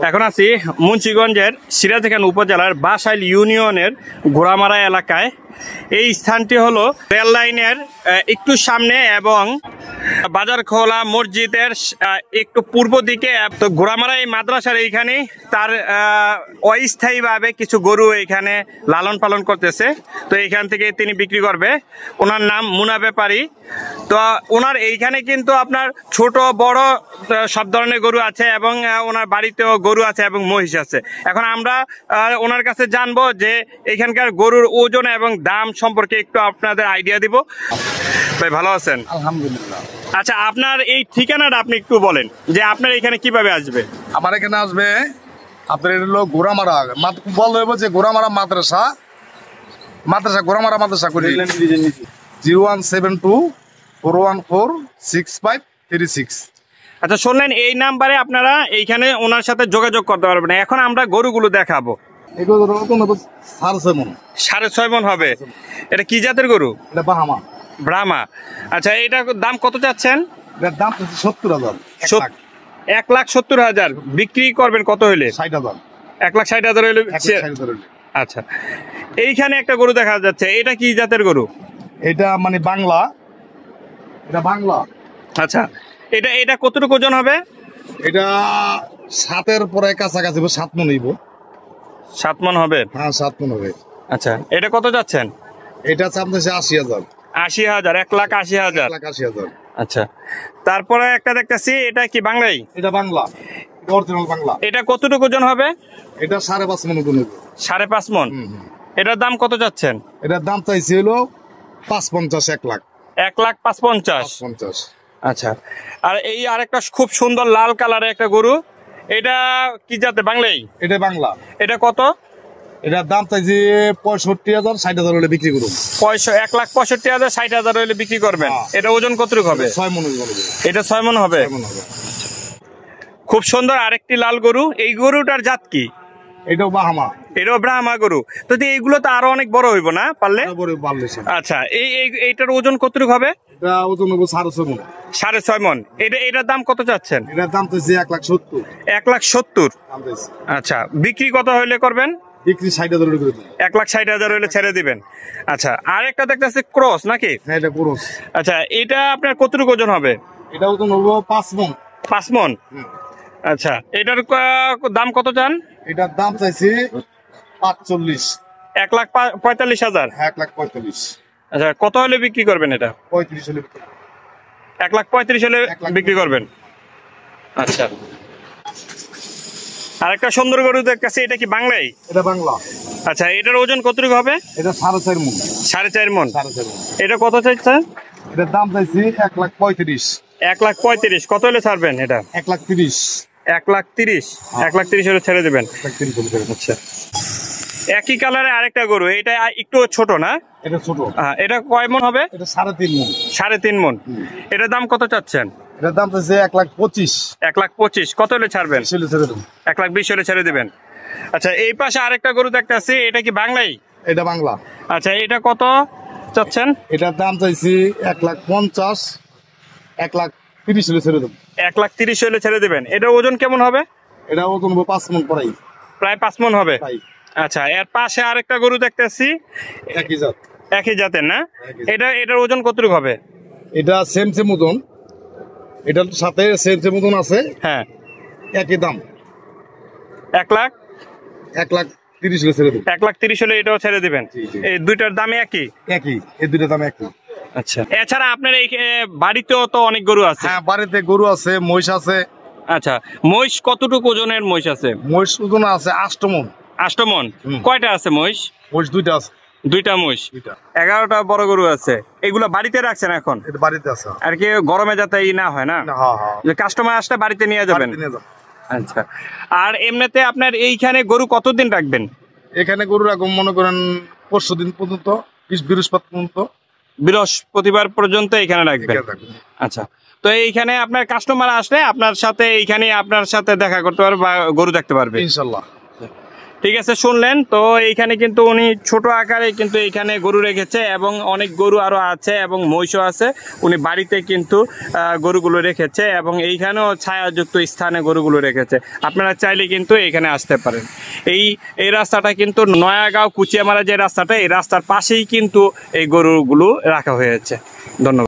এখন আছি মুন্সিগঞ্জের সিরাজখান উপজেলার বাসাইল ইউনিয়নের ঘোড়ামারা এলাকায়। এই স্থানটি হলো রেল লাইনের একটু সামনে এবং বাজার খোলা মসজিদের একটু পূর্ব দিকে। তো ঘোড়ামারা এই মাদ্রাসার এইখানে তার অস্থায়ীভাবে কিছু গরু এইখানে লালন পালন করতেছে। তো এইখান থেকে তিনি বিক্রি করবে। ওনার নাম মুনা ব্যাপারী। তো ওনার এইখানে কিন্তু আপনার ছোট বড় সব ধরনের গরু আছে এবং ওনার বাড়িতেও গরু আছে এবং মহিষ আছে। এখন আমরা ওনার কাছে জানবো যে এইখানকার গরুর ওজন এবং দাম সম্পর্কে একটু আপনাদের আইডিয়া দিব। ভাই ভালো আছেন? আলহামদুলিল্লাহ। আচ্ছা, আপনার এই ঠিকানাটা আপনি একটু বলেন যে আপনার এখানে কিভাবে আসবে। আমার এখানে আসবে আপনার এটা হলো ঘোড়ামারা, বলতে হবে যে ঘোড়ামারা মাদ্রাসা ঘোড়ামারা মাদ্রাসা করি 0172414656। আচ্ছা শুনলেন, এই নাম্বারে আপনারা এইখানে ওনার সাথে যোগাযোগ করতে পারবেন। এখন আমরা গরুগুলো দেখাবো। এগুলো 6.5 মণ। 6.5 মণ হবে। এটা কি জাতের গরু? এটা বাহামা ব্রাহ্মা। আচ্ছা, এটার দাম কত চাচ্ছেন? এটার দাম 70,000। 1,70,000 বিক্রি করবেন কত হইলে? 60,000। 1,60,000 হইলে। আচ্ছা, এইখানে একটা গরু দেখা যাচ্ছে, এটা কি জাতের গরু? এটা মানে বাংলা, এটা বাংলা। আচ্ছা, এটা কতটুকু ওজন হবে? এটা 7-এর পরে কাছাকাছি 7 মণ হইব। 7 মণ হবে? হ্যাঁ 7 মণ হবে। আচ্ছা, এটা কত যাচ্ছেন? এটা চাপতেছে 80,000। 80,000, 1,80,000। 1,80,000। আচ্ছা, তারপরে একটা দেখতেছি, এটা কি বাংলাই? এটা বাংলা, অরিজিনাল বাংলা। এটা কতটুকু ওজন হবে? এটা 5.5 মণ ওজন হবে। 5.5 মণ। এটার দাম কত যাচ্ছেন? এটার দাম চাইছে হলো 550, 1 লাখ। 1,55,000। আচ্ছা, আর এই আরেকটা খুব সুন্দর লাল কালারের একটা গরু, এটা কি জাতে? বাংলাই? এটা বাংলা। এটা কত? এটার দাম চাইছে 65,000, 60,000 হলে বিক্রি করুন। 1,65,000, 60,000 হলে বিক্রি করবেন। এটা ওজন কতটুকু হবে? 6 মণ হবে। এটা 6 মণ হবে। খুব সুন্দর আরেকটি লাল গরু। এই গরুটার জাত কি? এটাও বাহামা। এটাও ব্রাহ্মা গরু। তো এইগুলো তো আরো অনেক বড় হইব না পারলে? আচ্ছা, এইটার ওজন কতটুকু হবে? এটা ওজন হবে 6.5 মণ। 6.5 মণ। এটার দাম কত চাচ্ছেন? এটার দাম চাইছে 1,70,000। 1,70,000। আচ্ছা, বিক্রি কত হইলে করবেন? বিক্রি 60,000 করে দিবেন। 1,60,000 হইলে ছেড়ে দিবেন। আচ্ছা, আর একটা দেখতেছি ক্রস নাকি? হ্যাঁ, এটা ক্রস। আচ্ছা, এটা আপনার কতটুকু ওজন হবে? এটা ওজন হবে 5 মণ। 5 মণ। আচ্ছা, এটার দাম কত চান? এটার দাম চাইছি 45। 1,45,000। 1,45,000। আচ্ছা, কত হলে বিক্রি করবেন এটা? 35 হলে। 1,35,000 হলে বিক্রি করবেন। আচ্ছা, আরেকটা সুন্দর গরু দেখতেছি, এটা কি বাংলাই? এটা বাংলা। আচ্ছা, এটার ওজন কতটুকু হবে? এটা 4.5 মণ। 4.5 মণ। 4.5 মণ। এটা কত চাইছেন? এটার দাম চাইছি 1,35,000। 1,35,000। কত হলে ছাড়বেন এটা? 1,30,000। 1,30,000। 1,30,000 হলে ছেড়ে দেবেন। আচ্ছা, একই কালারে আরেকটা গরু, এটা একটু ছোট না? এটা ছোট। এটা কয় মণ হবে? এটা 3.5 মণ। 3.5 মণ। এটার দাম কত চাচ্ছেন? এটার দাম চাইছে 1,25,000। 1,25,000। কত হলে ছাড়বেন? 1,20,000 হলে ছেড়ে দিবেন। আচ্ছা, এই পাশে আরেকটা গরু দেখতেছি, এটা কি বাংলাই? এটা বাংলা। আচ্ছা, এটা কত চাচ্ছেন? এটার দাম চাইছি 1,50,000। 1,30,000 হলে ছেড়ে দেবো। 1,30,000 হলে ছেড়ে দিবেন। এটার ওজন কেমন হবে? এটা ওজন হবে 5 মণ প্রায়। প্রায় 5 মণ হবে। আচ্ছা, এর পাশে আরেকটা গরু দেখতেছি, একই জাত। একই জাতের না? এটার ওজন কতটুকু হবে? এটা সেম ওজন। এটার সাথে সেম ওজন আছে। হ্যাঁ, একই দাম। 1,30,000 হলে ছেড়ে দেবো। 1,30,000 হলে এটাও ছেড়ে দিবেন। এই দুইটার দাম একই? একই, এই দুইটার দাম একই। আচ্ছা, এছাড়া আপনার এই বাড়িতেও তো অনেক গরু আছে? হ্যাঁ, বাড়িতে গরু আছে, মহিষ আছে। আচ্ছা, মহিষ কতটুকু ওজনের মহিষ আছে? মহিষ ওজন আছে 8 মণ। 8 মণ। কয়টা আছে মহিষ? মহিষ 2টা আছে। 2টা মহিষ। 11টা বড় গরু আছে। এগুলো বাড়িতে রাখছেন এখন? এটা বাড়িতে আছে। আর কি গরমে যাতে না হয় না? যে কাস্টমার আসলে বাড়িতে নিয়ে যাবেন। আচ্ছা, আর এমনিতে আপনার এইখানে গরু কতদিন রাখবেন? এখানে গরু রাখুন মনে করেন পরশু দিন পর্যন্ত, বৃহস্পতিবার পর্যন্ত। বৃহস্পতিবার পর্যন্ত এখানে রাখবেন। আচ্ছা, তো এইখানে আপনার কাস্টমার আসলে আপনার সাথে এইখানে আপনার সাথে দেখা করতে পারবে বা গরু দেখতে পারবে ইনশাআল্লাহ। ঠিক আছে, শুনলেন তো। এইখানে কিন্তু উনি ছোট আকারে কিন্তু এইখানে গরু রেখেছে এবং অনেক গরু আরও আছে এবং মহিষও আছে। উনি বাড়িতে কিন্তু গরুগুলো রেখেছে এবং এইখানেও ছায়াযুক্ত স্থানে গরুগুলো রেখেছে। আপনারা চাইলে কিন্তু এইখানে আসতে পারেন। এই রাস্তাটা কিন্তু নয়াগাঁও কুচিয়ামারা যে রাস্তাটা, এই রাস্তার পাশেই কিন্তু এই গরুগুলো রাখা হয়েছে। ধন্যবাদ।